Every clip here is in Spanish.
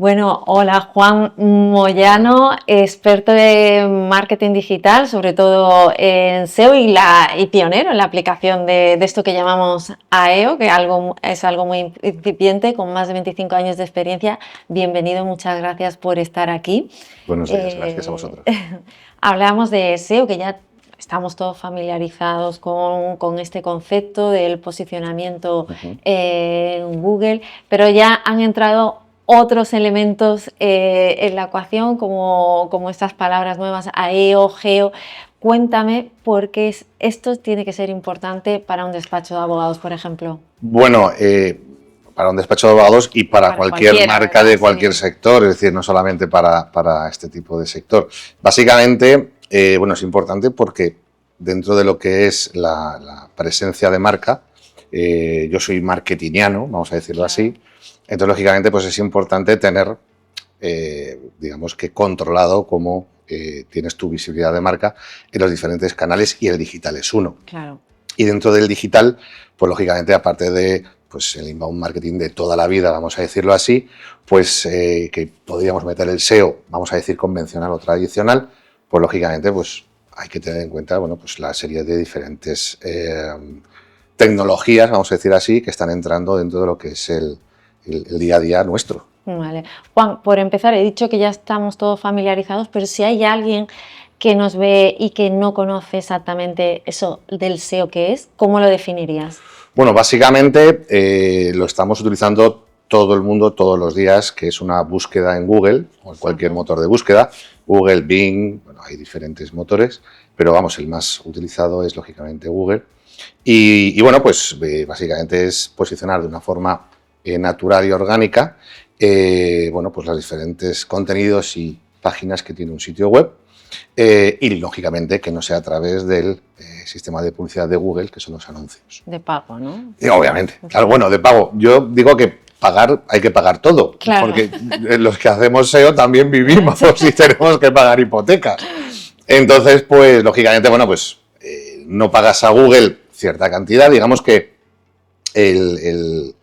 Bueno, hola Juan Moyano, experto en marketing digital, sobre todo en SEO y pionero en la aplicación de esto que llamamos AEO, que es algo muy incipiente, con más de 25 años de experiencia. Bienvenido, muchas gracias por estar aquí. Buenos días, gracias a vosotros. Hablamos de SEO, que ya estamos todos familiarizados con este concepto del posicionamiento en Google, pero ya han entrado otros elementos en la ecuación, como estas palabras nuevas, AEO, GEO. Cuéntame por qué esto tiene que ser importante para un despacho de abogados, por ejemplo. Bueno, para un despacho de abogados y para cualquier marca de cualquier sector, es decir, no solamente para este tipo de sector. Básicamente, bueno, es importante porque dentro de lo que es la presencia de marca, yo soy marketingiano, vamos a decirlo así, entonces, lógicamente, pues es importante tener, digamos que controlado cómo tienes tu visibilidad de marca en los diferentes canales, y el digital es uno. Claro. Y dentro del digital, pues lógicamente, aparte de pues, el inbound marketing de toda la vida, vamos a decirlo así, pues que podríamos meter el SEO, vamos a decir convencional o tradicional, pues lógicamente pues hay que tener en cuenta, bueno, pues la serie de diferentes tecnologías, vamos a decir así, que están entrando dentro de lo que es el día a día nuestro. Vale. Juan, por empezar, he dicho que ya estamos todos familiarizados, pero si hay alguien que nos ve y que no conoce exactamente eso del SEO que es, ¿cómo lo definirías? Bueno, básicamente lo estamos utilizando todo el mundo todos los días, que es una búsqueda en Google o en cualquier motor de búsqueda. Google, Bing, bueno, hay diferentes motores, pero vamos, el más utilizado es lógicamente Google. Y bueno, pues básicamente es posicionar de una forma natural y orgánica, bueno, pues los diferentes contenidos y páginas que tiene un sitio web, y lógicamente que no sea a través del sistema de publicidad de Google, que son los anuncios. De pago, ¿no? Obviamente, claro, bueno, de pago. Yo digo que pagar, hay que pagar todo, claro. Porque los que hacemos SEO también vivimos y tenemos que pagar hipotecas. Entonces, pues lógicamente, bueno, pues no pagas a Google cierta cantidad, digamos que el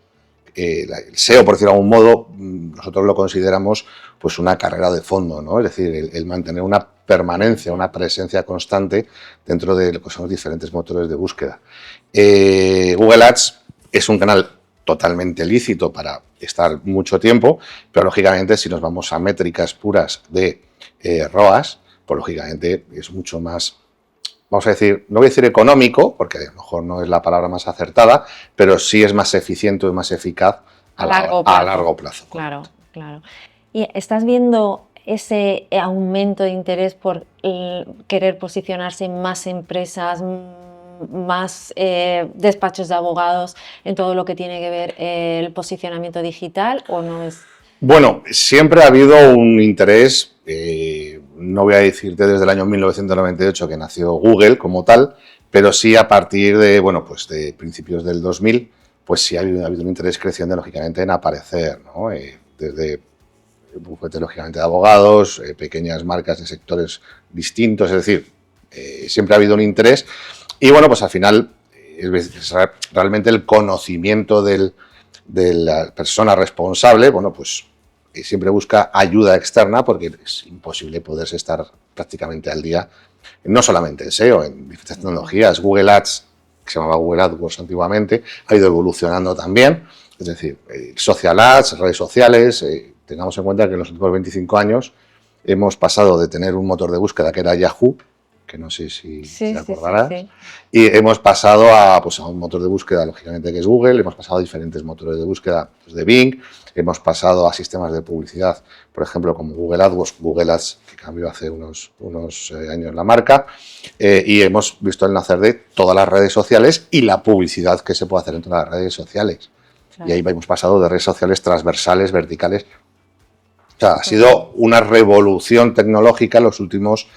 SEO, por decirlo de algún modo, nosotros lo consideramos pues una carrera de fondo, ¿no? Es decir, el mantener una permanencia, una presencia constante dentro de lo que son los diferentes motores de búsqueda. Google Ads es un canal totalmente lícito para estar mucho tiempo, pero lógicamente si nos vamos a métricas puras de ROAS, pues lógicamente es mucho más, vamos a decir, no voy a decir económico, porque a lo mejor no es la palabra más acertada, pero sí es más eficiente y más eficaz a largo plazo. Claro, claro. ¿Y estás viendo ese aumento de interés por querer posicionarse en más empresas, más despachos de abogados en todo lo que tiene que ver el posicionamiento digital, o no es? Bueno, siempre ha habido un interés, no voy a decirte desde el año 1998 que nació Google como tal, pero sí a partir de, bueno, pues de principios del 2000, pues sí ha habido un interés creciente, lógicamente, en aparecer, ¿no? Desde bufetes, lógicamente, de abogados, pequeñas marcas de sectores distintos, es decir, siempre ha habido un interés. Y bueno, pues al final, realmente el conocimiento de la persona responsable, bueno, pues siempre busca ayuda externa, porque es imposible poderse estar prácticamente al día, no solamente en SEO, en diferentes tecnologías. Google Ads, que se llamaba Google AdWords antiguamente, ha ido evolucionando también, es decir, social ads, redes sociales. Tengamos en cuenta que en los últimos 25 años hemos pasado de tener un motor de búsqueda que era Yahoo, que no sé si te acordarás, sí. Y hemos pasado a un motor de búsqueda, lógicamente, que es Google. Hemos pasado a diferentes motores de búsqueda, pues, de Bing. Hemos pasado a sistemas de publicidad, por ejemplo, como Google AdWords, Google Ads, que cambió hace unos años la marca, y hemos visto el nacer de todas las redes sociales y la publicidad que se puede hacer en todas las redes sociales. Claro. Y ahí hemos pasado de redes sociales transversales, verticales. O sea, ha sido una revolución tecnológica en los últimos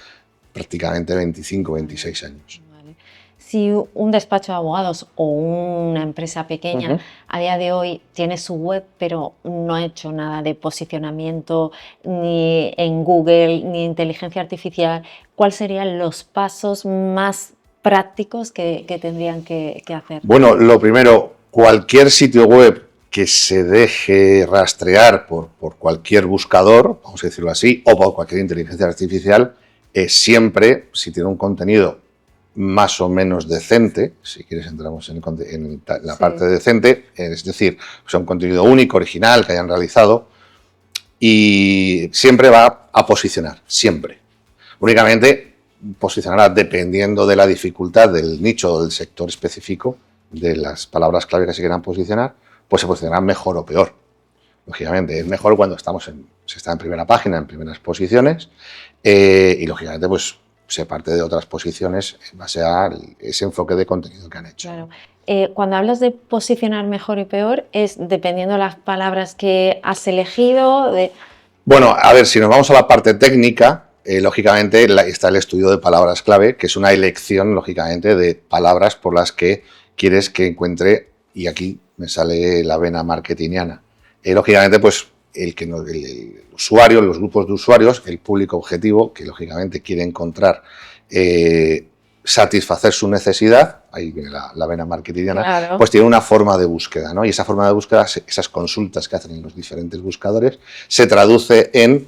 prácticamente 25, 26 años. Vale. Si un despacho de abogados o una empresa pequeña a día de hoy tiene su web, pero no ha hecho nada de posicionamiento ni en Google ni inteligencia artificial, ¿cuáles serían los pasos más prácticos que tendrían que hacer? Bueno, lo primero, cualquier sitio web que se deje rastrear por cualquier buscador, vamos a decirlo así, o por cualquier inteligencia artificial, siempre, si tiene un contenido más o menos decente, si quieres entramos en la parte decente, es decir, sea un contenido único, original, que hayan realizado, y siempre va a posicionar, siempre. Únicamente posicionará dependiendo de la dificultad del nicho o del sector específico de las palabras clave que se quieran posicionar, pues se posicionará mejor o peor. Lógicamente, es mejor cuando se está en primera página, en primeras posiciones, y lógicamente pues se parte de otras posiciones en base a ese enfoque de contenido que han hecho. Claro. Cuando hablas de posicionar mejor y peor, ¿es dependiendo de las palabras que has elegido? Bueno, a ver, si nos vamos a la parte técnica, lógicamente está el estudio de palabras clave, que es una elección, lógicamente, de palabras por las que quieres que encuentre, y aquí me sale la vena marketingiana. Lógicamente, pues el usuario, los grupos de usuarios, el público objetivo, que lógicamente quiere encontrar, satisfacer su necesidad, ahí viene la vena marketingiana, claro, pues tiene una forma de búsqueda, ¿no? Y esa forma de búsqueda, esas consultas que hacen en los diferentes buscadores, se traduce en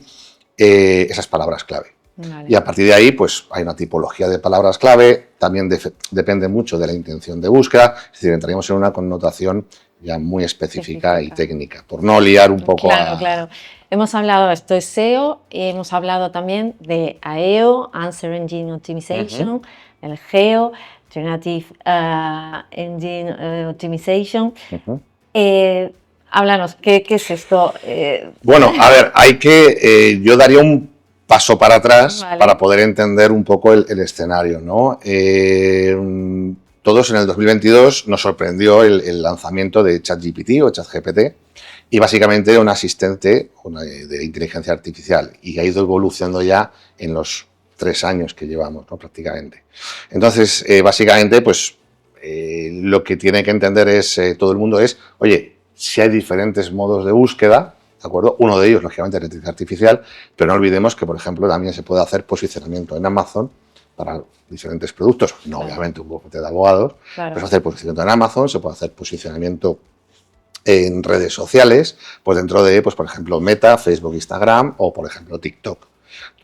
esas palabras clave. Vale. Y a partir de ahí, pues hay una tipología de palabras clave, también depende mucho de la intención de búsqueda, es decir, entraríamos en una connotación ya muy específica y técnica, por no liar un poco Claro. Hemos hablado, esto es SEO, y hemos hablado también de AEO, Answer Engine Optimization, el GEO, Generative Engine Optimization. Háblanos, ¿qué es esto? Bueno, a ver, yo daría un paso para atrás para poder entender un poco el escenario, ¿no? Todos en el 2022 nos sorprendió el lanzamiento de ChatGPT o ChatGPT, y básicamente era un asistente de inteligencia artificial, y ha ido evolucionando ya en los 3 años que llevamos, ¿no? Prácticamente. Entonces, básicamente, pues lo que tiene que entender todo el mundo es, oye, si hay diferentes modos de búsqueda, ¿de acuerdo? Uno de ellos, lógicamente, es la inteligencia artificial, pero no olvidemos que, por ejemplo, también se puede hacer posicionamiento en Amazon para diferentes productos, no obviamente un bufete de abogados, pero se puede hacer posicionamiento en Amazon, se puede hacer posicionamiento en redes sociales, pues dentro de, pues por ejemplo, Meta, Facebook, Instagram o, por ejemplo, TikTok.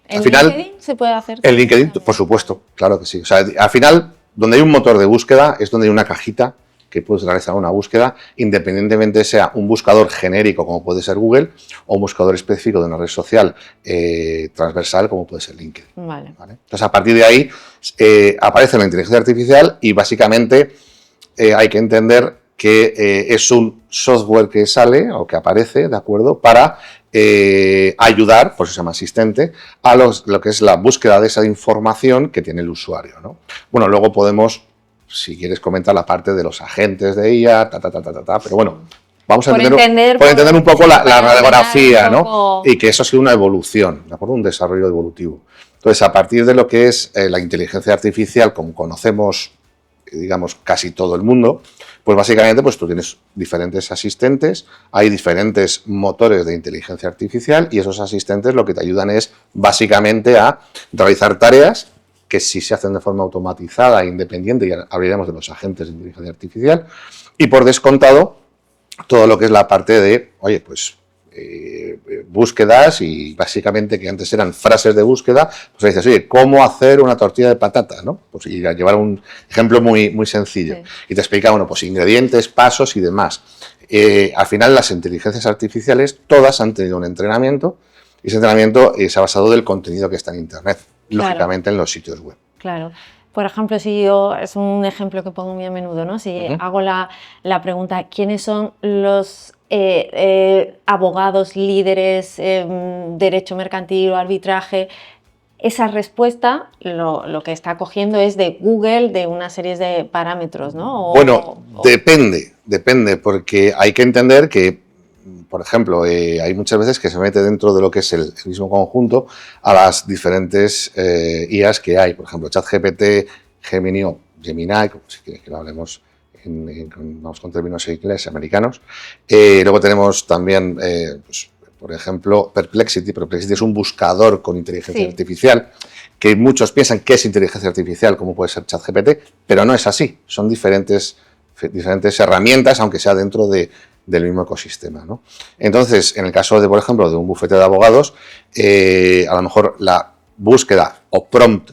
¿En LinkedIn se puede hacer? En LinkedIn, por supuesto, claro que sí. O sea, al final, donde hay un motor de búsqueda es donde hay una cajita que puedes realizar una búsqueda, independientemente sea un buscador genérico como puede ser Google o un buscador específico de una red social transversal como puede ser LinkedIn. Vale. Entonces, a partir de ahí aparece la inteligencia artificial, y básicamente hay que entender que es un software que sale o que aparece, ¿de acuerdo?, para ayudar, por eso se llama asistente, a lo que es la búsqueda de esa información que tiene el usuario, ¿no? Bueno, luego podemos, si quieres, comentar la parte de los agentes de IA, pero bueno, vamos a entender un poco la radiografía, ¿no? Y que eso ha sido una evolución, ¿de acuerdo? Un desarrollo evolutivo. Entonces, a partir de lo que es la inteligencia artificial, como conocemos, digamos, casi todo el mundo, pues básicamente pues tú tienes diferentes asistentes, hay diferentes motores de inteligencia artificial, y esos asistentes lo que te ayudan es básicamente a realizar tareas que si se hacen de forma automatizada e independiente, y hablaremos de los agentes de inteligencia artificial, y por descontado todo lo que es la parte de, oye, pues búsquedas, y básicamente que antes eran frases de búsqueda, pues dices, oye, ¿cómo hacer una tortilla de patata? ¿No? Pues y a llevar un ejemplo muy sencillo. Sí. Y te explica, bueno, pues ingredientes, pasos y demás. Al final las inteligencias artificiales todas han tenido un entrenamiento, y ese entrenamiento se ha basado del contenido que está en Internet, lógicamente en los sitios web. Claro. Por ejemplo, si yo, es un ejemplo que pongo muy a menudo, ¿no? Si hago la pregunta, ¿quiénes son los abogados, líderes, derecho mercantil o arbitraje? Esa respuesta lo que está cogiendo es de Google, de una serie de parámetros, ¿no? Depende, porque hay que entender que, por ejemplo, hay muchas veces que se mete dentro de lo que es el mismo conjunto a las diferentes IAs que hay. Por ejemplo, ChatGPT, Gemini, como si quieres que lo hablemos vamos con términos ingleses americanos. Luego tenemos también, pues, por ejemplo, Perplexity. Perplexity es un buscador con inteligencia artificial, que muchos piensan que es inteligencia artificial, como puede ser ChatGPT, pero no es así. Son diferentes herramientas, aunque sea dentro de del mismo ecosistema, ¿no? Entonces, en el caso de, por ejemplo, de un bufete de abogados, a lo mejor la búsqueda o prompt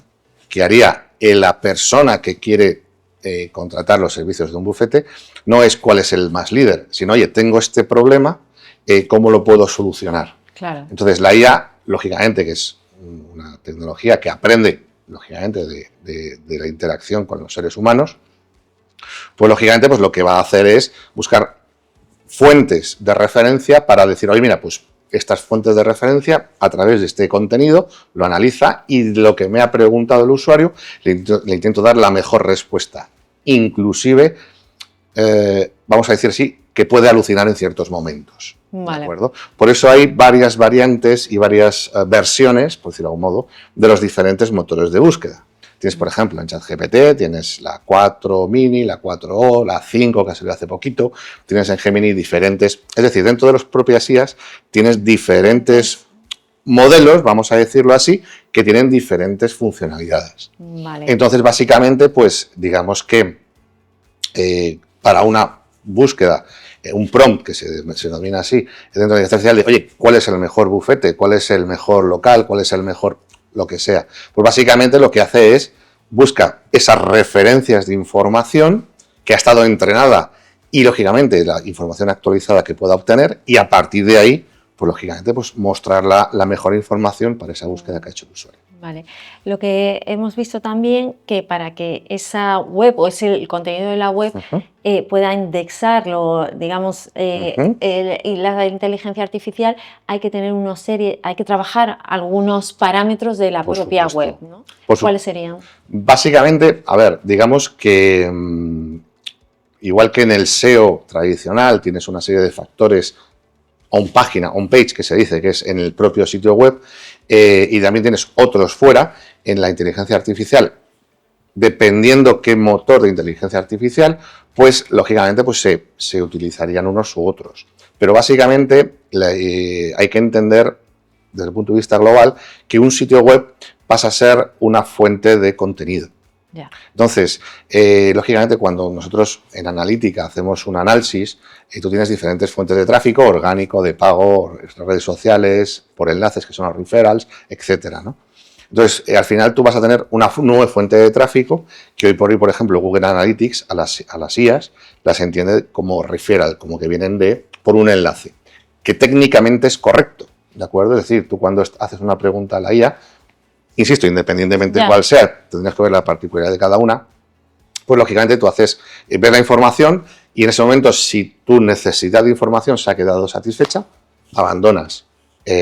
que haría la persona que quiere contratar los servicios de un bufete no es cuál es el más líder, sino, oye, tengo este problema, ¿cómo lo puedo solucionar? Claro. Entonces, la IA, lógicamente, que es una tecnología que aprende, lógicamente, de la interacción con los seres humanos, pues, lógicamente, pues lo que va a hacer es buscar fuentes de referencia para decir, oye, mira, pues estas fuentes de referencia, a través de este contenido, lo analiza y lo que me ha preguntado el usuario, le intento dar la mejor respuesta. Inclusive, vamos a decir así, que puede alucinar en ciertos momentos. Vale. ¿De acuerdo? Por eso hay varias variantes y varias versiones, por decirlo de algún modo, de los diferentes motores de búsqueda. Tienes, por ejemplo, en ChatGPT, tienes la 4 Mini, la 4O, la 5, que ha salido hace poquito, tienes en Gemini diferentes, es decir, dentro de las propias IAs tienes diferentes modelos, vamos a decirlo así, que tienen diferentes funcionalidades. Vale. Entonces, básicamente, pues, digamos que para una búsqueda, un prompt, que se denomina así, dentro de la inteligencia artificial, de, oye, ¿cuál es el mejor bufete? ¿Cuál es el mejor local? ¿Cuál es el mejor lo que sea? Pues básicamente lo que hace es busca esas referencias de información que ha estado entrenada y, lógicamente, la información actualizada que pueda obtener, y a partir de ahí, pues, lógicamente, pues mostrar la mejor información para esa búsqueda que ha hecho el usuario. Vale. Lo que hemos visto también, que para que esa web o el contenido de la web pueda indexarlo, digamos, y la inteligencia artificial, hay que tener hay que trabajar algunos parámetros de la propia web, ¿no? ¿Cuáles serían? Básicamente, a ver, digamos que igual que en el SEO tradicional tienes una serie de factores on-page, que se dice, que es en el propio sitio web, y también tienes otros fuera. En la inteligencia artificial, dependiendo qué motor de inteligencia artificial, pues lógicamente pues se utilizarían unos u otros. Pero básicamente hay que entender desde el punto de vista global que un sitio web pasa a ser una fuente de contenido. Yeah. Entonces, lógicamente, cuando nosotros en analítica hacemos un análisis, tú tienes diferentes fuentes de tráfico, orgánico, de pago, redes sociales, por enlaces, que son los referrals, etcétera, ¿no? Entonces, al final tú vas a tener una nueva fuente de tráfico que hoy por hoy, por ejemplo, Google Analytics a las IAs las entiende como referral, como que vienen por un enlace, que técnicamente es correcto, ¿de acuerdo? Es decir, tú cuando haces una pregunta a la IA, insisto, independientemente de cuál sea, tendrías que ver la particularidad de cada una, pues lógicamente tú ves la información y en ese momento, si tu necesidad de información se ha quedado satisfecha, abandonas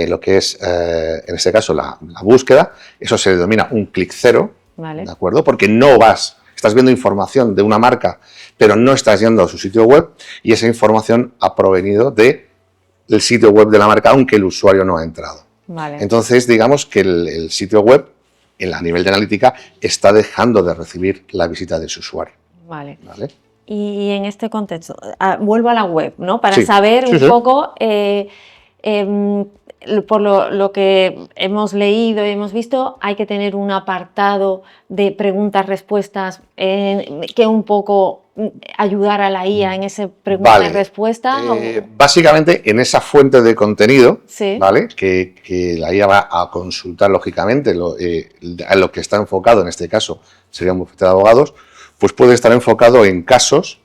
lo que es, en este caso, la búsqueda. Eso se denomina un clic cero, vale. ¿De acuerdo? Porque estás viendo información de una marca, pero no estás yendo a su sitio web, y esa información ha provenido del sitio web de la marca, aunque el usuario no ha entrado. Vale. Entonces, digamos que el sitio web, a nivel de analítica, está dejando de recibir la visita de su usuario. Vale. ¿Vale? Y en este contexto, vuelvo a la web, ¿no? Para sí. saber un sí. poco, por lo que hemos leído y hemos visto, hay que tener un apartado de preguntas-respuestas que un poco ayudar a la IA en ese pregunta y respuesta. Básicamente, en esa fuente de contenido, sí. ¿vale? Que la IA va a consultar, lógicamente, a lo que está enfocado, en este caso, sería un bufete de abogados, pues puede estar enfocado en casos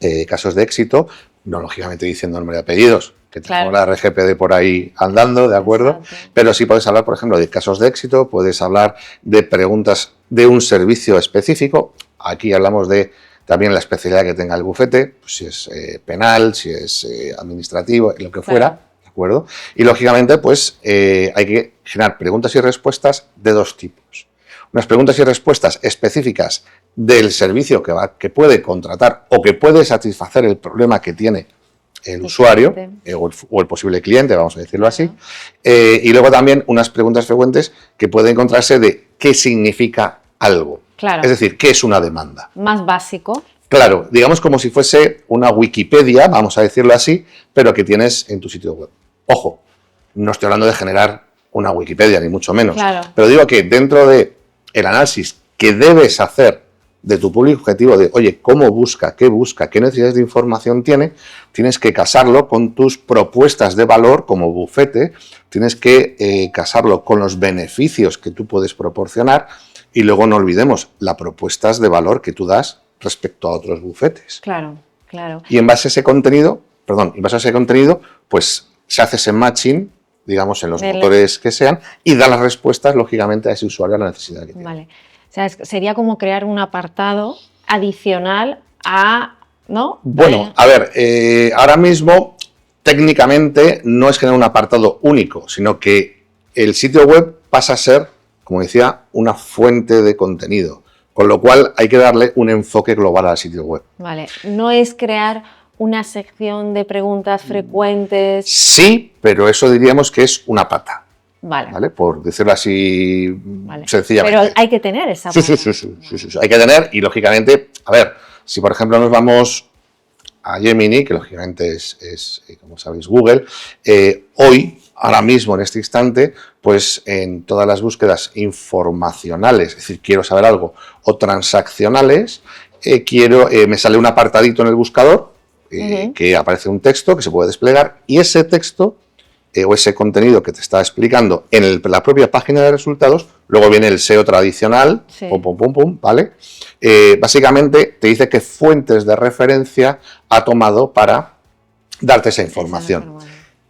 de éxito, no lógicamente diciendo nombre y apellidos, que tenemos la RGPD por ahí andando, ¿de acuerdo? Exacto. Pero sí puedes hablar, por ejemplo, de casos de éxito, puedes hablar de preguntas de un servicio específico. Aquí hablamos de también la especialidad que tenga el bufete, pues si es penal, si es administrativo, lo que fuera, ¿de acuerdo? Y lógicamente, pues hay que generar preguntas y respuestas de dos tipos. Unas preguntas y respuestas específicas del servicio que puede contratar o que puede satisfacer el problema que tiene el usuario o el posible cliente, vamos a decirlo así. Y luego también unas preguntas frecuentes que pueden encontrarse de qué significa algo. Claro. Es decir, ¿qué es una demanda? Más básico. Claro, digamos como si fuese una Wikipedia, vamos a decirlo así, pero que tienes en tu sitio web. Ojo, no estoy hablando de generar una Wikipedia, ni mucho menos. Claro. Pero digo que dentro del análisis que debes hacer de tu público objetivo, de, oye, ¿cómo busca? ¿Qué necesidades de información tiene? Tienes que casarlo con tus propuestas de valor como bufete, tienes que casarlo con los beneficios que tú puedes proporcionar y luego no olvidemos las propuestas de valor que tú das respecto a otros bufetes. Claro, claro. Y en base a ese contenido, pues se hace ese matching, digamos, en los motores que sean, y da las respuestas, lógicamente, a ese usuario a la necesidad que tiene. Vale. O sea, sería como crear un apartado adicional a, ¿no? Bueno, a ver, ahora mismo, técnicamente, no es crear un apartado único, sino que el sitio web pasa a ser, como decía, una fuente de contenido, con lo cual hay que darle un enfoque global al sitio web. Vale, no es crear una sección de preguntas frecuentes. Sí, pero eso diríamos que es una pata. Vale. Por decirlo así sencillamente. Pero hay que tener esa pata. Sí. Hay que tener y, lógicamente, a ver, si por ejemplo nos vamos a Gemini, que lógicamente es como sabéis, Google, ahora mismo, en este instante, pues en todas las búsquedas informacionales, es decir, quiero saber algo, o transaccionales, me sale un apartadito en el buscador, que aparece un texto que se puede desplegar, y ese texto o ese contenido que te está explicando en la propia página de resultados, luego viene el SEO tradicional, ¿vale? Básicamente te dice qué fuentes de referencia ha tomado para darte esa información.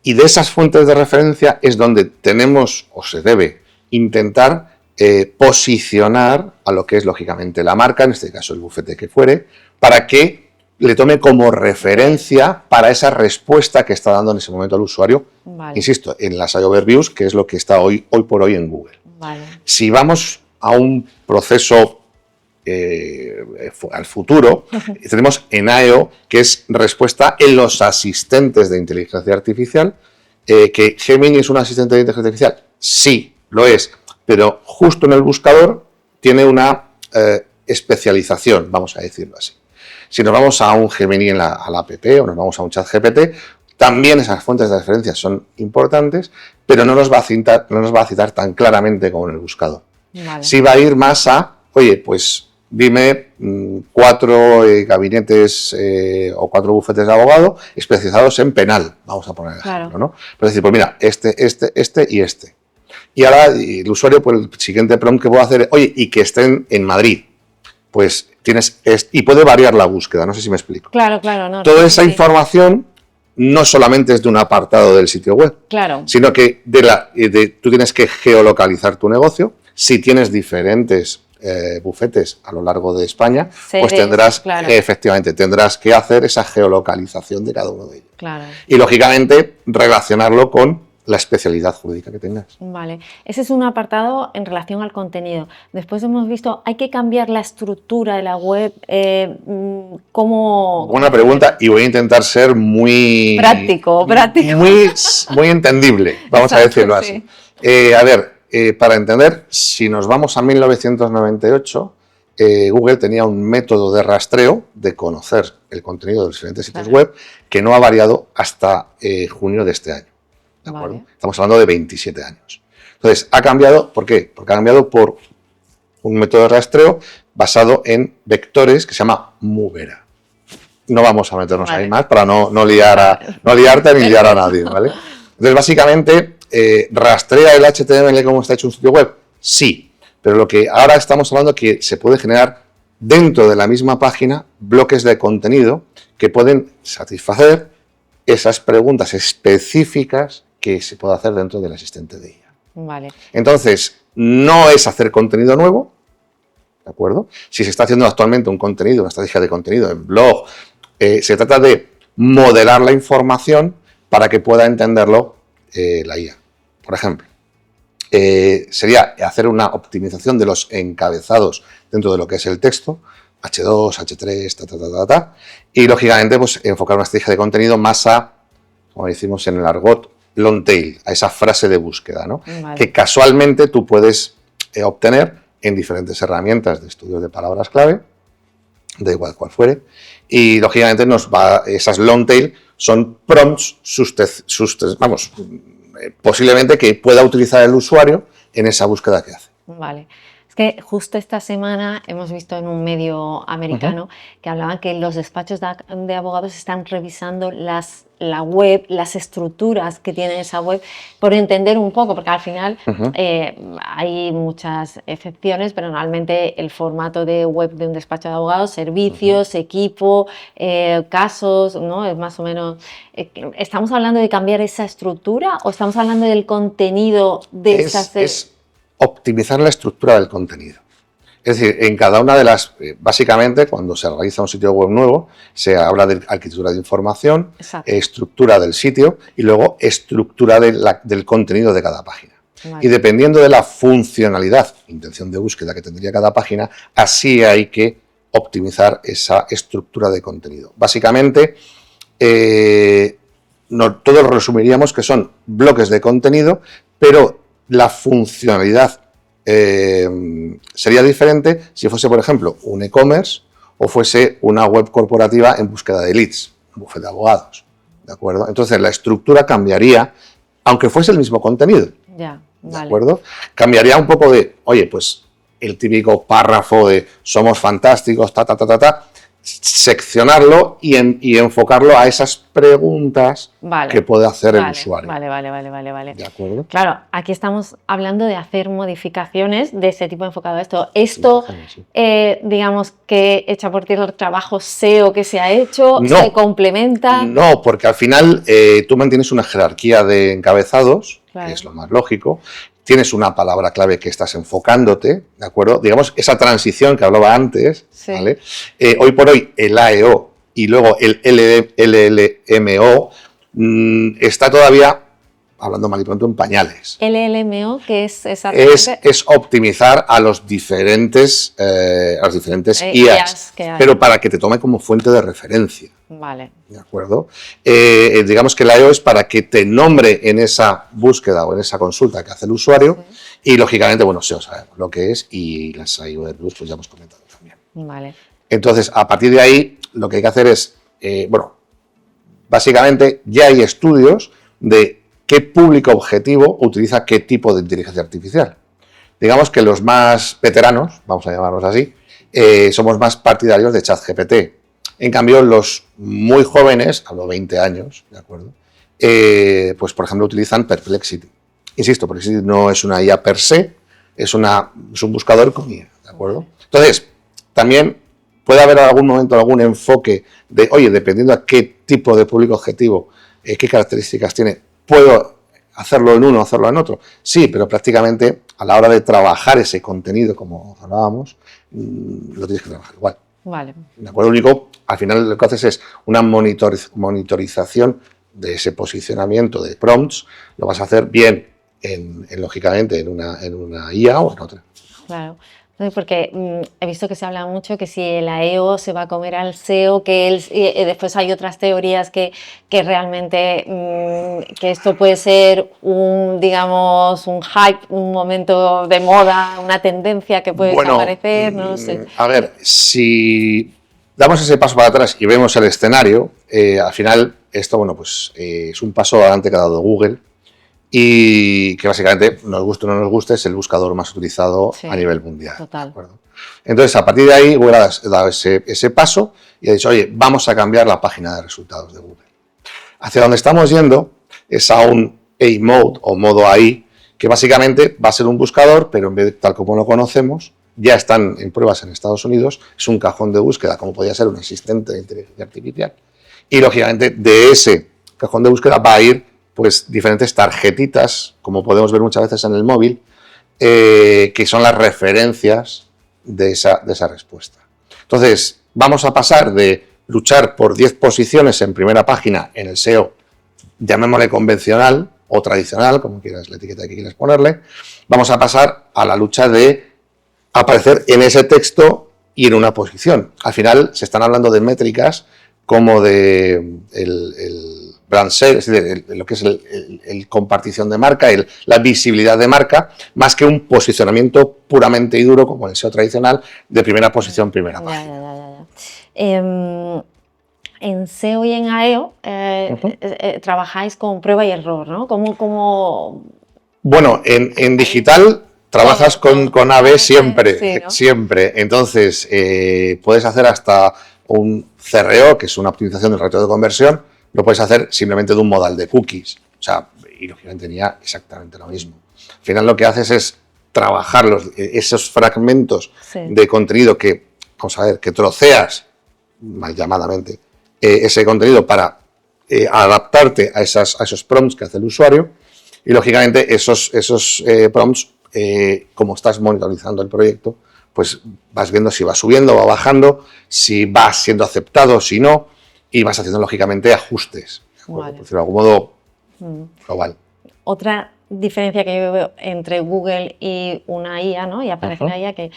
Y de esas fuentes de referencia es donde tenemos, o se debe, intentar posicionar a lo que es, lógicamente, la marca, en este caso el bufete que fuere, para que le tome como referencia para esa respuesta que está dando en ese momento al usuario, insisto, en las overviews, que es lo que está hoy por hoy en Google. Si vamos a un proceso al futuro, tenemos ENAEO, que es respuesta en los asistentes de inteligencia artificial. ¿Que Gemini es un asistente de inteligencia artificial? Sí, lo es, pero justo en el buscador tiene una especialización, vamos a decirlo así. Si nos vamos a un Gemini a la app o nos vamos a un ChatGPT, también esas fuentes de referencia son importantes, pero no nos va a citar tan claramente como en el buscador. Sí va a ir más a, oye, pues dime 4 gabinetes o 4 bufetes de abogado especializados en penal, vamos a poner el ejemplo, ¿no? Pero decir, pues mira, este y este. Y ahora el usuario, pues el siguiente prompt que puedo hacer es, oye, y que estén en Madrid. Pues y puede variar la búsqueda, no sé si me explico. Claro. No, toda esa información no solamente es de un apartado del sitio web, sino que tú tienes que geolocalizar tu negocio. Si tienes diferentes bufetes a lo largo de España, pues efectivamente tendrás que hacer esa geolocalización de cada uno de ellos. Y lógicamente relacionarlo con la especialidad jurídica que tengas. Vale, ese es un apartado en relación al contenido. Después hemos visto, hay que cambiar la estructura de la web. ¿Cómo? Buena pregunta, y voy a intentar ser muy práctico. Muy entendible, vamos a decirlo así. Para entender, si nos vamos a 1998, Google tenía un método de rastreo de conocer el contenido de los diferentes sitios web que no ha variado hasta junio de este año. ¿De acuerdo? Estamos hablando de 27 años. Entonces, ¿ha cambiado? ¿Por qué? Porque ha cambiado por un método de rastreo basado en vectores que se llama Movera. No vamos a meternos ahí más para no liarte ni liar a nadie, ¿vale? Entonces, básicamente, ¿rastrea el HTML como está hecho un sitio web? Sí, pero lo que ahora estamos hablando es que se puede generar dentro de la misma página bloques de contenido que pueden satisfacer esas preguntas específicas que se puede hacer dentro del asistente de IA. Entonces, no es hacer contenido nuevo, ¿de acuerdo? Si se está haciendo actualmente un contenido, una estrategia de contenido en blog, se trata de modelar la información para que pueda entenderlo la IA. Por ejemplo, sería hacer una optimización de los encabezados dentro de lo que es el texto, H2, H3, y lógicamente pues enfocar una estrategia de contenido más a, como decimos en el argot, long tail, a esa frase de búsqueda, ¿no? Que casualmente tú puedes obtener en diferentes herramientas de estudios de palabras clave, da igual cual fuere, y lógicamente esas long tail son prompts posiblemente que pueda utilizar el usuario en esa búsqueda que hace. Vale. Es que justo esta semana hemos visto en un medio americano que hablaban que los despachos de abogados están revisando la web, las estructuras que tiene esa web, por entender un poco, porque al final hay muchas excepciones, pero normalmente el formato de web de un despacho de abogados, servicios, equipo, casos, ¿no? Es más o menos... ¿Estamos hablando de cambiar esa estructura o estamos hablando del contenido de esas... Es optimizar la estructura del contenido. Es decir, en cada una de las, básicamente, cuando se realiza un sitio web nuevo, se habla de arquitectura de información, estructura del sitio y luego estructura del contenido de cada página. Vale. Y dependiendo de la funcionalidad, intención de búsqueda que tendría cada página, así hay que optimizar esa estructura de contenido. Básicamente, todos resumiríamos que son bloques de contenido, pero la funcionalidad sería diferente si fuese, por ejemplo, un e-commerce o fuese una web corporativa en búsqueda de leads, un bufete de abogados, ¿de acuerdo? Entonces la estructura cambiaría, aunque fuese el mismo contenido, ya, ¿de acuerdo? Cambiaría un poco de, oye, pues el típico párrafo de somos fantásticos, seccionarlo y enfocarlo a esas preguntas que puede hacer el usuario. Vale. ¿De acuerdo? Claro, aquí estamos hablando de hacer modificaciones de ese tipo enfocado a esto. Esto, sí. Digamos que echa por tierra el trabajo SEO que se ha hecho, no, se complementa. No, porque al final tú mantienes una jerarquía de encabezados, que es lo más lógico. Tienes una palabra clave que estás enfocándote, ¿de acuerdo? Digamos, esa transición que hablaba antes, sí. ¿Vale? Hoy por hoy el AEO y luego el LLMO está todavía, hablando mal y pronto, en pañales. ¿LLMO qué es exactamente? Es optimizar a los diferentes IAs, pero para que te tome como fuente de referencia. Vale. ¿De acuerdo? Digamos que la EO es para que te nombre en esa búsqueda o en esa consulta que hace el usuario y, lógicamente, bueno, SEO sabemos lo que es y las AIO pues ya hemos comentado también. Vale. Entonces, a partir de ahí, lo que hay que hacer es, básicamente ya hay estudios de qué público objetivo utiliza qué tipo de inteligencia artificial. Digamos que los más veteranos, vamos a llamarlos así, somos más partidarios de ChatGPT. En cambio, los muy jóvenes, hablo 20 años, ¿de acuerdo? Pues, por ejemplo, utilizan Perplexity. Insisto, Perplexity no es una IA per se, es un buscador con IA, ¿de acuerdo? Entonces, también puede haber en algún momento algún enfoque de, oye, dependiendo a qué tipo de público objetivo, qué características tiene, ¿puedo hacerlo en uno o hacerlo en otro? Sí, pero prácticamente a la hora de trabajar ese contenido, como hablábamos, lo tienes que trabajar igual. Vale. ¿De acuerdo? Lo único, al final lo que haces es una monitorización de ese posicionamiento de prompts, lo vas a hacer bien, lógicamente, en una IA o en otra. Claro. Porque he visto que se habla mucho que si el AEO se va a comer al SEO, que después hay otras teorías que realmente que esto puede ser un hype, un momento de moda, una tendencia que puede desaparecer, no sé. A ver, si damos ese paso para atrás y vemos el escenario, al final esto, es un paso adelante que ha dado Google. Y que básicamente, nos guste o no nos guste, es el buscador más utilizado a nivel mundial. Total. ¿De acuerdo? Entonces, a partir de ahí, Google ha dado ese paso y ha dicho, oye, vamos a cambiar la página de resultados de Google. Hacia donde estamos yendo es a un AI Mode o modo AI, que básicamente va a ser un buscador, pero en vez de tal como lo conocemos, ya están en pruebas en Estados Unidos, es un cajón de búsqueda, como podría ser un asistente de inteligencia artificial. Y, lógicamente, de ese cajón de búsqueda va a ir pues diferentes tarjetitas, como podemos ver muchas veces en el móvil, que son las referencias de esa respuesta. Entonces, vamos a pasar de luchar por 10 posiciones en primera página en el SEO, llamémosle convencional o tradicional, como quieras, la etiqueta que quieras ponerle, vamos a pasar a la lucha de aparecer en ese texto y en una posición. Al final se están hablando de métricas como de el brand share, es decir, lo que es el compartición de marca, la visibilidad de marca, más que un posicionamiento puramente y duro, como el SEO tradicional, de primera posición, primera página. En SEO y en AEO trabajáis con prueba y error, ¿no? ¿Cómo? Bueno, en digital trabajas con AB siempre, sí, ¿no? siempre. Entonces, puedes hacer hasta un CRO, que es una optimización del ratio de conversión, lo puedes hacer simplemente de un modal de cookies. O sea, y lógicamente tenía exactamente lo mismo. Al final lo que haces es trabajar esos fragmentos de contenido que, vamos a ver, que troceas, mal llamadamente, ese contenido para adaptarte a esos prompts que hace el usuario. Y lógicamente esos prompts, como estás monitorizando el proyecto, pues vas viendo si va subiendo, va bajando, si va siendo aceptado, si no, y vas haciendo lógicamente ajustes, por decirlo de algún modo global. Otra diferencia que yo veo entre Google y una IA, ¿no? Y aparece una IA que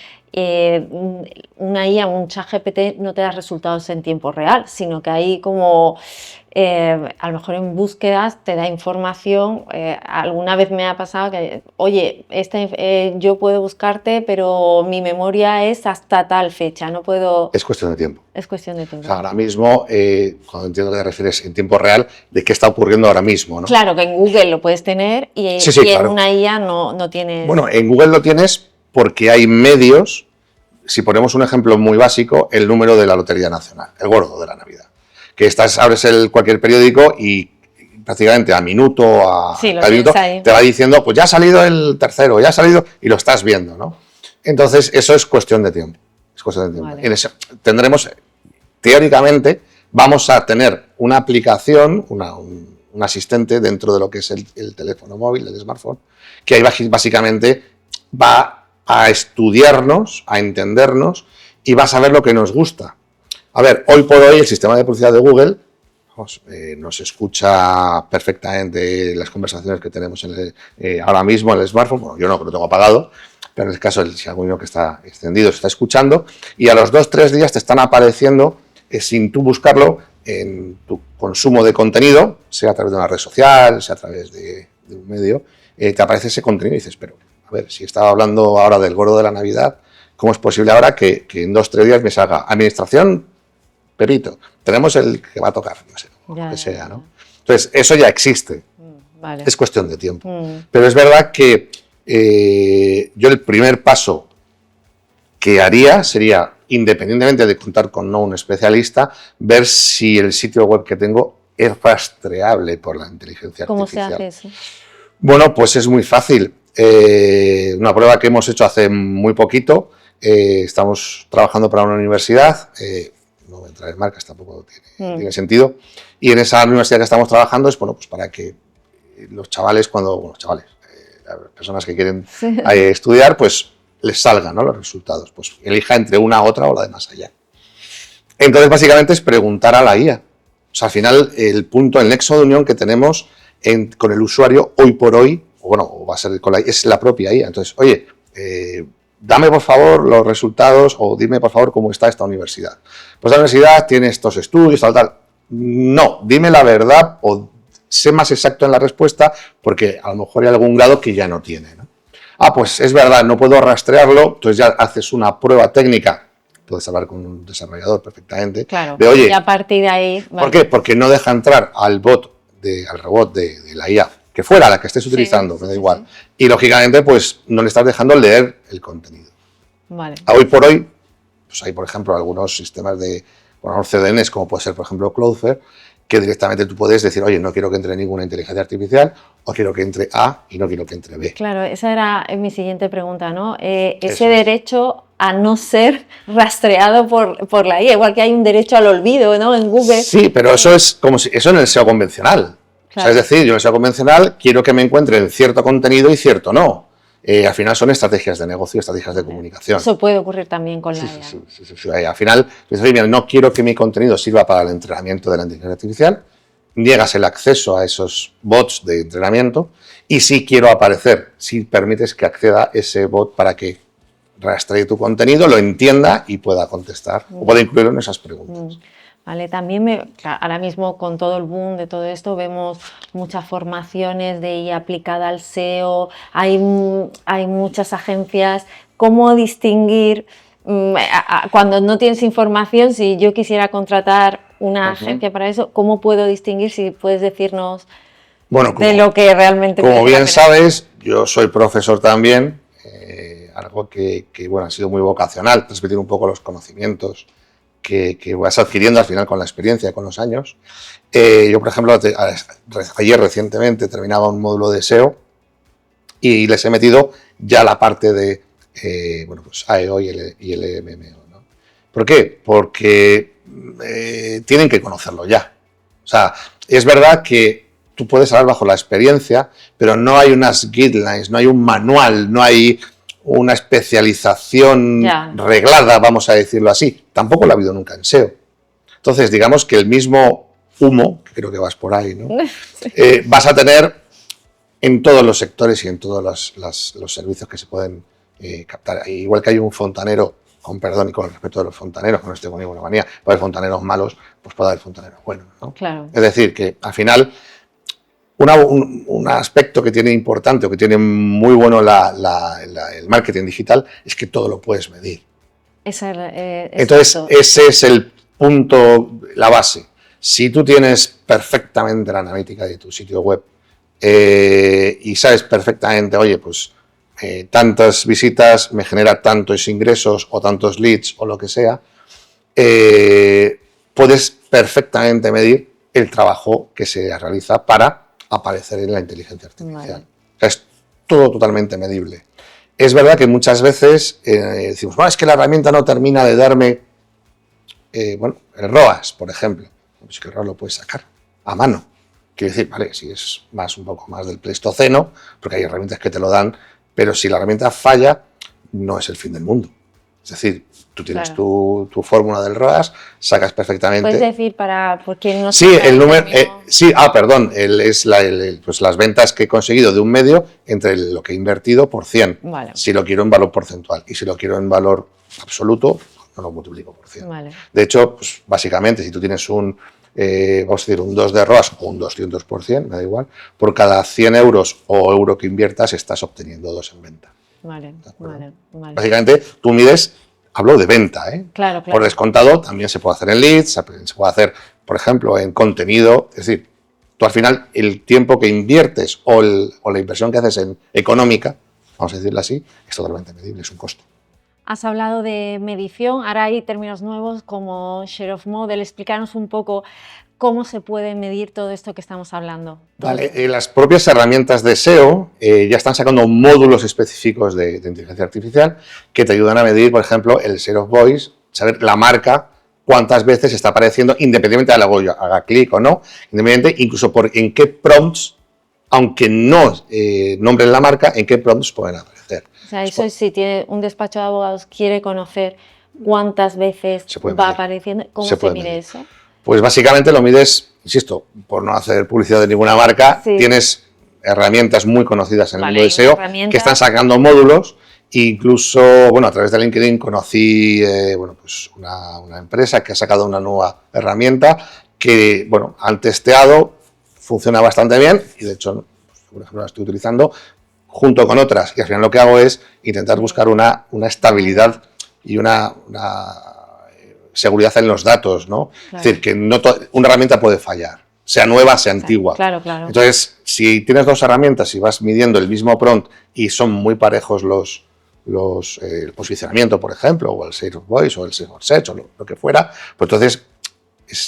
una IA, un ChatGPT no te da resultados en tiempo real, sino que hay como a lo mejor en búsquedas te da información. Alguna vez me ha pasado que, oye, yo puedo buscarte, pero mi memoria es hasta tal fecha, no puedo... Es cuestión de tiempo. Es cuestión de tiempo. O sea, ahora mismo, cuando entiendo que te refieres en tiempo real, de qué está ocurriendo ahora mismo, ¿no? Claro, que en Google lo puedes tener y, sí, claro. En una IA no tienes... Bueno, en Google lo tienes porque hay medios, si ponemos un ejemplo muy básico, el número de la Lotería Nacional, el gordo de la Navidad. Que abres cualquier periódico y prácticamente a minuto, a minuto, te va diciendo, pues ya ha salido el tercero, ya ha salido, y lo estás viendo, ¿no? Entonces, eso es cuestión de tiempo. Es cuestión de tiempo. Vale. Teóricamente, vamos a tener una aplicación, un asistente dentro de lo que es el teléfono móvil, el smartphone, que ahí básicamente va a estudiarnos, a entendernos y va a saber lo que nos gusta. A ver, hoy por hoy el sistema de publicidad de Google nos escucha perfectamente las conversaciones que tenemos ahora mismo en el smartphone. Bueno, yo no, que lo tengo apagado, pero en el caso, si alguno que está extendido se está escuchando, y a los 2-3 días te están apareciendo, sin tú buscarlo, en tu consumo de contenido, sea a través de una red social, sea a través de un medio, te aparece ese contenido y dices, pero, a ver, si estaba hablando ahora del gordo de la Navidad, ¿cómo es posible ahora que en 2-3 días me salga administración Pepito? Tenemos el que va a tocar, no sé, lo que sea, ¿no? Entonces, eso ya existe. Vale. Es cuestión de tiempo. Pero es verdad que yo el primer paso que haría sería, independientemente de contar con un especialista, ver si el sitio web que tengo es rastreable por la inteligencia artificial. ¿Cómo se hace eso? Bueno, pues es muy fácil. Una prueba que hemos hecho hace muy poquito, estamos trabajando para una universidad, no voy a entrar en marcas, tampoco tiene sentido, y en esa universidad que estamos trabajando es, bueno, pues para que los chavales, las personas que quieren estudiar, pues les salgan, ¿no?, los resultados, pues elija entre una, otra o la de más allá. Entonces, básicamente es preguntar a la IA. O sea, al final, el nexo de unión que tenemos con el usuario hoy por hoy, o va a ser con es la propia IA. Entonces, oye, dame por favor los resultados o dime por favor cómo está esta universidad. Pues la universidad tiene estos estudios, tal. No, dime la verdad o sé más exacto en la respuesta porque a lo mejor hay algún grado que ya no tiene, ¿no? Pues es verdad, no puedo rastrearlo, entonces ya haces una prueba técnica, puedes hablar con un desarrollador perfectamente, claro, de oye, y a partir de ahí... Vale. ¿Por qué? Porque no deja entrar al robot de la IA, que fuera la que estés utilizando, me da igual. Y lógicamente, pues no le estás dejando leer el contenido. Vale. Hoy por hoy, pues hay, por ejemplo, algunos sistemas CDNs, como puede ser, por ejemplo, Cloudflare, que directamente tú puedes decir, oye, no quiero que entre ninguna inteligencia artificial, o quiero que entre A y no quiero que entre B. Claro, esa era mi siguiente pregunta, ¿no? Ese derecho a no ser rastreado por la IA, igual que hay un derecho al olvido, ¿no?, en Google. Sí, pero eso es como si eso en el SEO convencional. Claro. O sea, es decir, yo en el SEO convencional quiero que me encuentren cierto contenido y cierto no. Al final son estrategias de negocio, estrategias de comunicación. Eso puede ocurrir también con la IA. Sí. Al final, no quiero que mi contenido sirva para el entrenamiento de la inteligencia artificial, niegas el acceso a esos bots de entrenamiento y sí quiero aparecer, si permites que acceda ese bot para que rastree tu contenido, lo entienda y pueda contestar o pueda incluirlo en esas preguntas. Vale, también ahora mismo con todo el boom de todo esto vemos muchas formaciones de IA aplicada al SEO, hay muchas agencias. ¿Cómo distinguir cuando no tienes información? Si yo quisiera contratar una agencia para eso, ¿cómo puedo distinguir? Si puedes decirnos de lo que realmente... Como bien sabes, yo soy profesor también algo que bueno, ha sido muy vocacional, transmitir un poco los conocimientos que vas adquiriendo al final con la experiencia, con los años. Yo, por ejemplo, ayer recientemente terminaba un módulo de SEO y les he metido ya la parte de bueno, pues AEO y el MMO, ¿no? ¿Por qué? Porque tienen que conocerlo ya. O sea, es verdad que tú puedes hablar bajo la experiencia, pero no hay unas guidelines, no hay un manual, no hay una especialización reglada, vamos a decirlo así. Tampoco lo ha habido nunca en SEO. Entonces, digamos que el mismo humo, que creo que vas por ahí, ¿no? Vas a tener en todos los sectores y en todos los servicios que se pueden captar. Igual que hay un fontanero, con perdón y con el respeto de los fontaneros, que no estoy con ninguna manía, puede haber fontaneros malos, pues puede haber fontaneros buenos, ¿no? Claro. Es decir, que al final un aspecto que tiene importante o que tiene muy bueno el marketing digital es que todo lo puedes medir. Entonces, ese es el punto, la base. Si tú tienes perfectamente la analítica de tu sitio web y sabes perfectamente, oye, pues tantas visitas me genera tantos ingresos o tantos leads o lo que sea, puedes perfectamente medir el trabajo que se realiza para aparecer en la inteligencia artificial. Vale. O sea, es todo totalmente medible. Es verdad que muchas veces decimos, bueno, es que la herramienta no termina de darme, bueno, el ROAS, por ejemplo. Pues que el ROAS lo puedes sacar a mano. Quiero decir, vale, si es un poco más del Pleistoceno, porque hay herramientas que te lo dan, pero si la herramienta falla, no es el fin del mundo. Es decir, tú tienes tu fórmula del ROAS, sacas perfectamente. ¿Puedes decir por quién no? Sí, el número. Sí, perdón, es pues las ventas que he conseguido de un medio entre lo que he invertido por 100. Vale. Si lo quiero en valor porcentual y si lo quiero en valor absoluto, no lo multiplico por 100. Vale. De hecho, pues básicamente, si tú tienes vamos a decir, un 2 de ROAS o un 200%, me da igual, por cada 100 euros o euro que inviertas estás obteniendo 2 en venta. Vale. Básicamente, tú mides, hablo de venta, ¿eh? Claro. Por descontado, también se puede hacer en leads, se puede hacer, por ejemplo, en contenido. Es decir, tú al final, el tiempo que inviertes o la inversión que haces en económica, vamos a decirlo así, es totalmente medible, es un costo. Has hablado de medición, ahora hay términos nuevos como Share of Model. Explícanos un poco cómo se puede medir todo esto que estamos hablando. Vale, las propias herramientas de SEO ya están sacando módulos específicos de inteligencia artificial que te ayudan a medir, por ejemplo, el share of voice, saber la marca, cuántas veces está apareciendo, independientemente de algo yo haga clic o no, independientemente incluso por en qué prompts, aunque no nombren la marca, en qué prompts pueden aparecer. O sea, eso es si tiene un despacho de abogados, quiere conocer cuántas veces va apareciendo, ¿cómo se mide eso? Pues básicamente lo mides, insisto, por no hacer publicidad de ninguna marca, tienes herramientas muy conocidas en el mundo de SEO que están sacando módulos. Incluso, bueno, a través de LinkedIn conocí bueno, pues una empresa que ha sacado una nueva herramienta que, bueno, han testeado, funciona bastante bien y de hecho, por ejemplo, la estoy utilizando junto con otras y al final lo que hago es intentar buscar una estabilidad y una seguridad en los datos, ¿no? Claro. Es decir, que una herramienta puede fallar, sea nueva, sea antigua. Claro. Entonces, si tienes dos herramientas y vas midiendo el mismo prompt y son muy parejos el posicionamiento, por ejemplo, o el share of voice, o el share of search, o lo que fuera, pues entonces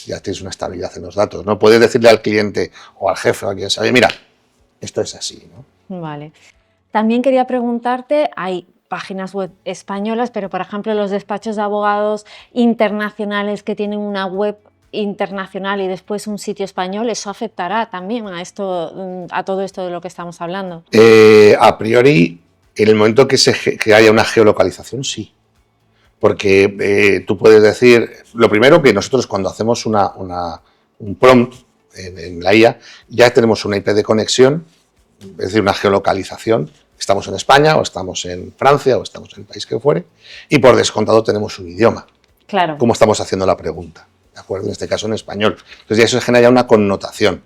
ya tienes una estabilidad en los datos, ¿no? Puedes decirle al cliente o al jefe o a quien sabe, mira, esto es así, ¿no? Vale. También quería preguntarte, hay páginas web españolas, pero por ejemplo los despachos de abogados internacionales que tienen una web internacional y después un sitio español, ¿eso afectará también a todo esto de lo que estamos hablando? A priori, en el momento que haya una geolocalización, sí. Porque tú puedes decir, lo primero que nosotros cuando hacemos un prompt en la IA, ya tenemos una IP de conexión, es decir, una geolocalización. Estamos en España, o estamos en Francia, o estamos en el país que fuere, y por descontado tenemos un idioma. Claro. Como estamos haciendo la pregunta, ¿de acuerdo? En este caso en español. Entonces ya eso genera ya una connotación.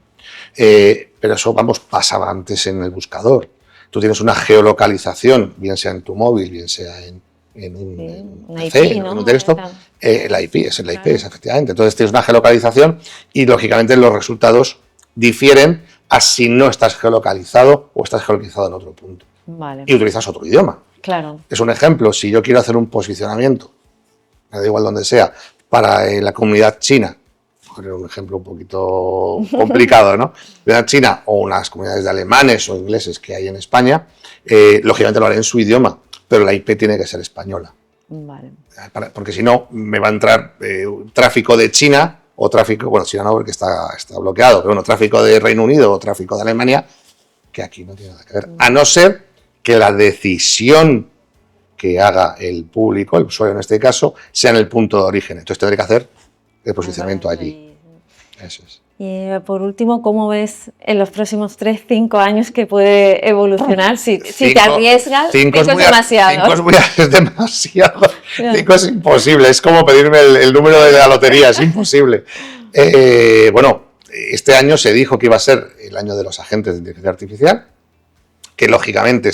Pero eso, pasaba antes en el buscador. Tú tienes una geolocalización, bien sea en tu móvil, bien sea en un PC, en un texto. La IP, efectivamente. Entonces tienes una geolocalización y, lógicamente, los resultados difieren a si no estás geolocalizado o estás geolocalizado en otro punto. Vale. Y utilizas otro idioma. Claro. Es un ejemplo. Si yo quiero hacer un posicionamiento, me da igual donde sea, para la comunidad china, un ejemplo un poquito complicado, ¿no? Comunidad china o unas comunidades de alemanes o ingleses que hay en España, lógicamente lo haré en su idioma, pero la IP tiene que ser española. Vale. Porque si no, me va a entrar tráfico de China o tráfico, bueno, China no porque está bloqueado, pero bueno, tráfico de Reino Unido o tráfico de Alemania, que aquí no tiene nada que ver. A no ser que la decisión que haga el público, el usuario en este caso, sea en el punto de origen. Entonces tendré que hacer el posicionamiento allí. Eso es. Y por último, ¿cómo ves en los próximos 3-5 años que puede evolucionar? Si te arriesgas, 5 es demasiado. 5 es demasiado. 5 es imposible. Es como pedirme el número de la lotería, es imposible. Bueno, este año se dijo que iba a ser el año de los agentes de inteligencia artificial, que lógicamente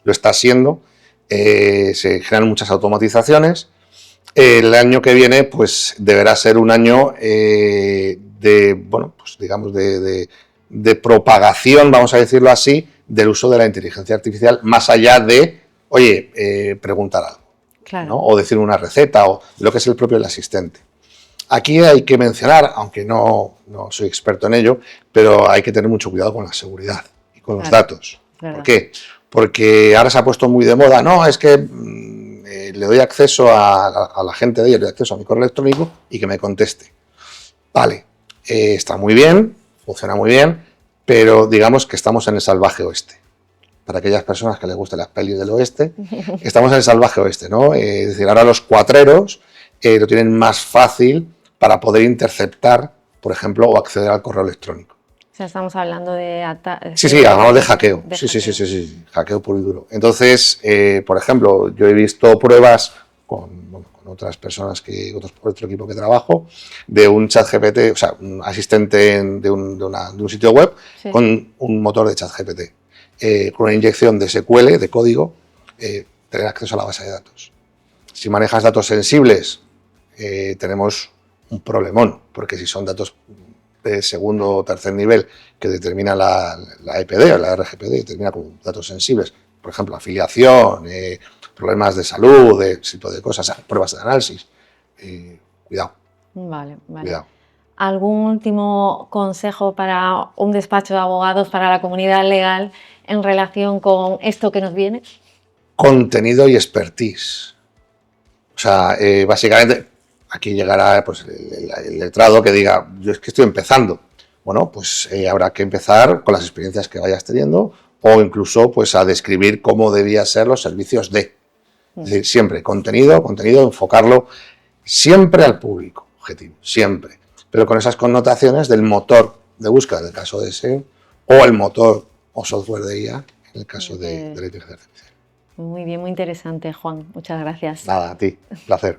lo está siendo. Se generan muchas automatizaciones. El año que viene, pues, deberá ser un año bueno, pues digamos de propagación, vamos a decirlo así, del uso de la inteligencia artificial, más allá de, oye, preguntar algo, claro, ¿no? O decir una receta, o lo que es el propio el asistente. Aquí hay que mencionar, aunque no soy experto en ello, pero hay que tener mucho cuidado con la seguridad y con los datos. Claro. ¿Por qué? Porque ahora se ha puesto muy de moda, no, es que le doy acceso a la gente de ella, le doy acceso a mi correo electrónico y que me conteste. Vale, está muy bien, funciona muy bien, pero digamos que estamos en el salvaje oeste. Para aquellas personas que les gusten las pelis del oeste, estamos en el salvaje oeste, ¿no? Es decir, ahora los cuatreros lo tienen más fácil para poder interceptar, por ejemplo, o acceder al correo electrónico. O sea, estamos hablando de... Sí, hablamos de hackeo. Sí, hackeo puro y duro. Entonces, por ejemplo, yo he visto pruebas con otras personas, otro equipo que trabajo, de un ChatGPT, o sea, un asistente de un sitio web, sí, con un motor de ChatGPT, con una inyección de SQL, de código, tener acceso a la base de datos. Si manejas datos sensibles, tenemos un problemón, porque si son datos de segundo o tercer nivel que determina la EPD o la RGPD, determina como datos sensibles, por ejemplo, afiliación, problemas de salud, ese tipo de cosas, pruebas de análisis. Cuidado. Vale. Cuidado. ¿Algún último consejo para un despacho de abogados, para la comunidad legal, en relación con esto que nos viene? Contenido y expertise. O sea, básicamente, aquí llegará pues, el letrado que diga, yo es que estoy empezando. Bueno, pues habrá que empezar con las experiencias que vayas teniendo o incluso pues, a describir cómo debían ser los servicios de. Es decir, siempre contenido, enfocarlo siempre al público objetivo, siempre. Pero con esas connotaciones del motor de búsqueda, en el caso de SEO, o el motor o software de IA, en el caso de la inteligencia artificial. Muy bien, muy interesante, Juan. Muchas gracias. Nada, a ti. Placer.